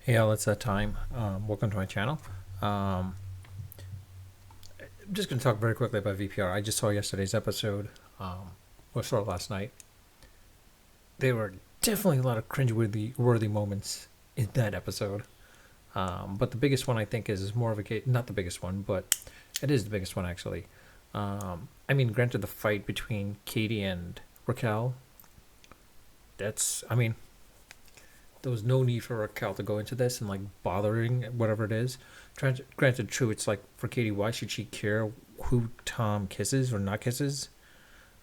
Hey, all, it's that time. Welcome to my channel. Um, I'm just going to talk very quickly about VPR. I just saw yesterday's episode, or saw it last night. There were definitely a lot of cringe-worthy moments in that episode. But the biggest one, I think, is more of a case. Not the biggest one, but it is the biggest one, actually. I mean, granted, the fight between Katie and Raquel, there was no need for Raquel to go into this and like bothering whatever it is. Granted, true, it's like for Katie, why should she care who Tom kisses or not kisses?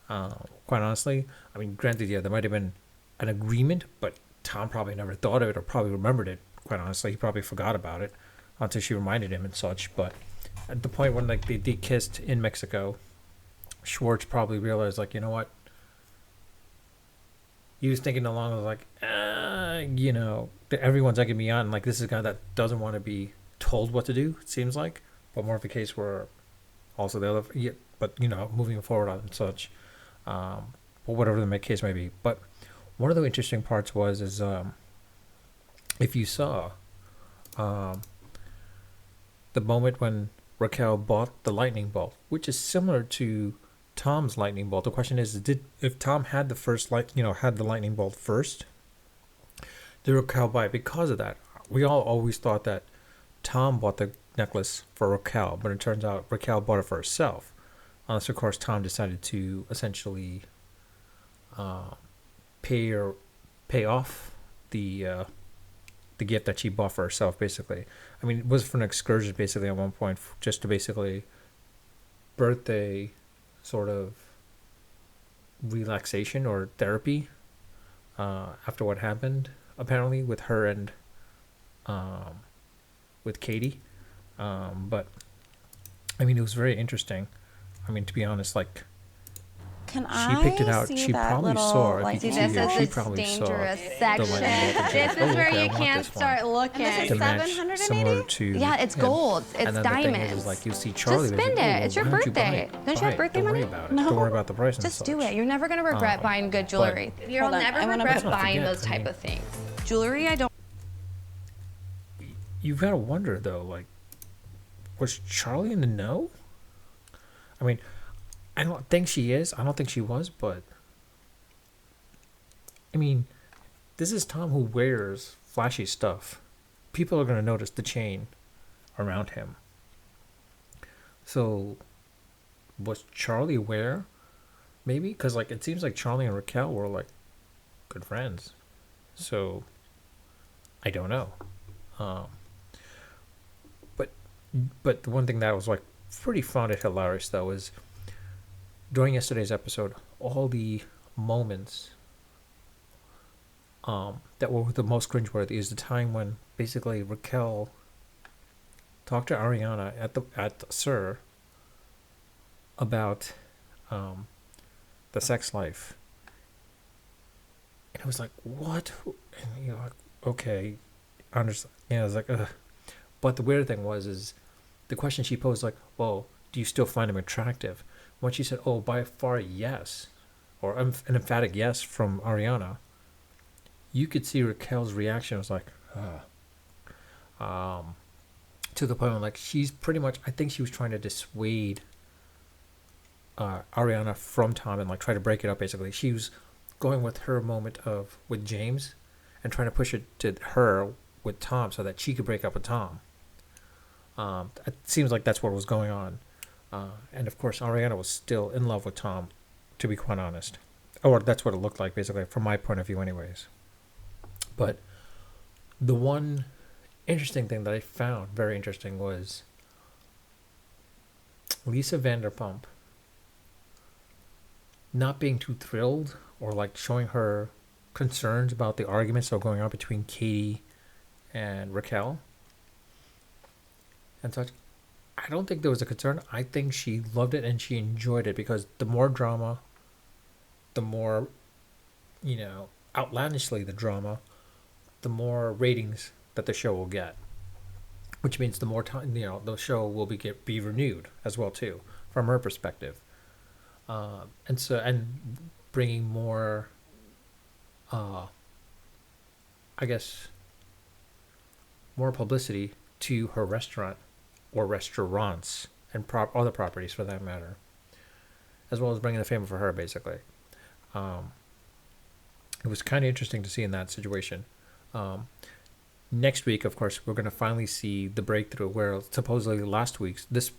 Quite honestly, I mean, granted, yeah, there might have been an agreement, but Tom probably never thought of it or probably remembered it. Quite honestly, he probably forgot about it until she reminded him and such. But at the point when like they kissed in Mexico, Schwartz probably realized like, you know what? He was thinking along like, everyone's egging me on. Like this is a guy that doesn't want to be told what to do. It seems like, but more of a case where also the other, yeah, but moving forward on such, or whatever the case may be. But one of the interesting parts is if you saw um, the moment when Raquel bought the lightning bolt, which is similar to Tom's lightning bolt. The question is, did if Tom had the first had the lightning bolt first, did Raquel buy it because of that? We all always thought that Tom bought the necklace for Raquel, but it turns out Raquel bought it for herself. Unless, of course, Tom decided to essentially uh, pay or pay off the gift that she bought for herself. Basically, I mean, it was for an excursion. Basically, at one point, just to basically birthday sort of relaxation or therapy after what happened apparently with her and um, with Katie. But I mean, it was very interesting. I mean, to be honest, like Can she picked it I out. see She that probably little saw. If you lightning could See, see this here, is she its probably saw dangerous the section. lightning bolt. And she's This like, is "Oh, where okay, I you want can't this one start looking. And this to is match 780? similar to Yeah, it's him." gold. And It's then the thing is diamonds. like you see Just Charli. They spend like, "Oh, it. well, It's your why don't you buy birthday. it? Don't you Buy have it. birthday Don't worry money? about it. No. Don't worry about the price and Just such." do it. You're never gonna regret buying good But jewelry. You'll Hold on, never I wanna regret put- let's not buying forget, those I type mean, of things. Jewelry, I don't. you've got to wonder though, like, was Charli in the know? I mean, I don't think she is. I don't think she was, but I mean, this is Tom who wears flashy stuff. People are going to notice the chain around him. So, was Charli aware? Maybe? Because, like, it seems like Charli and Raquel were, like, good friends. So, I don't know. Um, but, but the one thing that was, like, pretty fun and hilarious, though, is during yesterday's episode, all the moments that were the most cringeworthy is the time when basically Raquel talked to Ariana at the Sir about um, the sex life, and it was like, what? And you know, like, okay, I understand. Yeah, I was like, ugh. But the weird thing is the question she posed, like, well, do you still find him attractive? When she said, oh, by far, yes, or an emphatic yes from Ariana, you could see Raquel's reaction was like, um, to the point where like she's pretty much. I think she was trying to dissuade Ariana from Tom and like try to break it up. Basically, she was going with her moment of with James and trying to push it to her with Tom so that she could break up with Tom. It seems like that's what was going on, and of course Ariana was still in love with Tom, to be quite honest, or that's what it looked like basically from my point of view, anyways. But the one interesting thing that I found very interesting was Lisa Vanderpump not being too thrilled or like showing her concerns about the arguments that were going on between Katie and Raquel and such. I don't think there was a concern. I think she loved it and she enjoyed it because the more drama, the more, outlandishly the drama, the more ratings that the show will get. Which means the more time, the show will be renewed as well too, from her perspective. And bringing more, I guess, more publicity to her restaurant or restaurants and other properties for that matter, as well as bringing the fame for her, basically. It was kind of interesting to see in that situation. Next week, of course, we're going to finally see the breakthrough where supposedly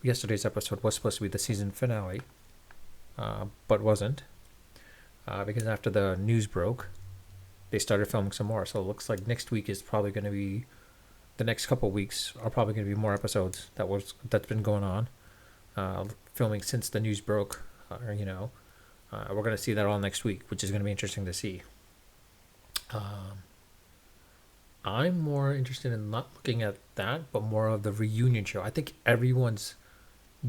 yesterday's episode was supposed to be the season finale, but wasn't, because after the news broke, they started filming some more. So it looks like next week is probably going to be, the next couple of weeks are probably going to be more episodes that's been going on, filming since the news broke. We're going to see that all next week, which is going to be interesting to see. I'm more interested in not looking at that, but more of the reunion show. I think everyone's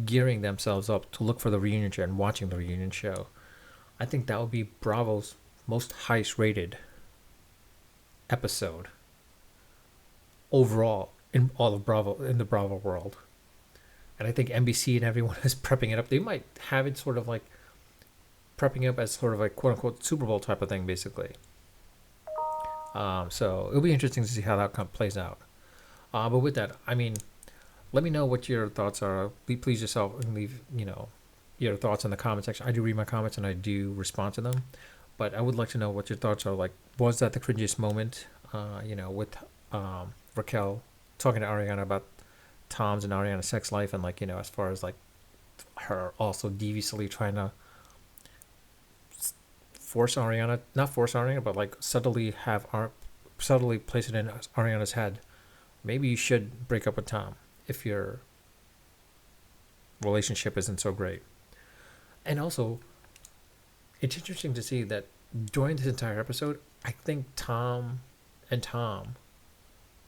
gearing themselves up to look for the reunion show and watching the reunion show. I think that would be Bravo's most highest rated episode overall in all of Bravo, in the Bravo world. And I think NBC and everyone is prepping it up. They might have it sort of like prepping up as sort of like quote unquote Super Bowl type of thing, basically. So it'll be interesting to see how that plays out. But with that, I mean, let me know what your thoughts are. Please yourself and leave, your thoughts in the comment section. I do read my comments and I do respond to them. But I would like to know what your thoughts are. Like, was that the cringiest moment, with Raquel talking to Ariana about Tom's and Ariana's sex life, and like, as far as like her also deviously trying to not force Ariana, but like subtly place it in Ariana's head. Maybe you should break up with Tom if your relationship isn't so great. And also, it's interesting to see that during this entire episode, I think Tom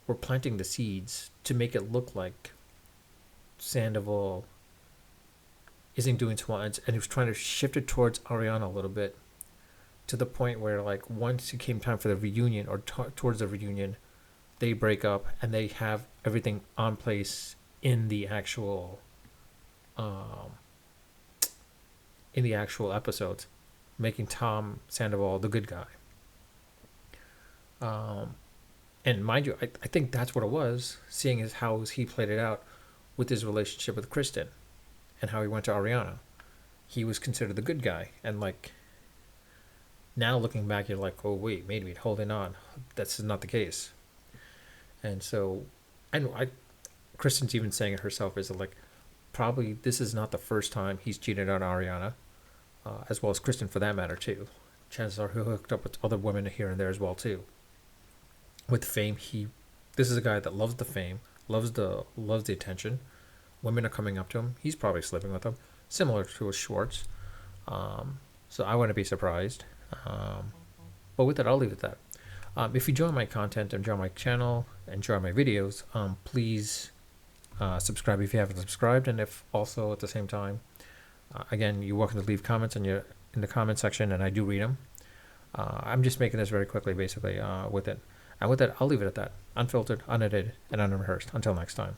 were planting the seeds to make it look like Sandoval isn't doing too well, and he was trying to shift it towards Ariana a little bit, to the point where like once it came time for the reunion or towards the reunion, they break up and they have everything on place in the actual episodes, making Tom Sandoval the good guy. And mind you, I think that's what it was, seeing as how he played it out with his relationship with Kristen and how he went to Ariana. He was considered the good guy, and like now looking back, you're like, oh wait, maybe holding on. That's not the case. And so, Kristen's even saying it herself, is like, probably this is not the first time he's cheated on Ariana, as well as Kristen for that matter too. Chances are he'll hooked up with other women here and there as well too. With fame, this is a guy that loves the fame, loves the attention. Women are coming up to him. He's probably sleeping with them, similar to a Schwartz. So I wouldn't be surprised. But with that, I'll leave it at that. If you enjoy my content, enjoy my channel, enjoy my videos, please subscribe if you haven't subscribed, and if also at the same time, again, you're welcome to leave comments in the comment section, and I do read them. I'm just making this very quickly, basically, with it. And with that, I'll leave it at that. Unfiltered, unedited, and unrehearsed. Until next time.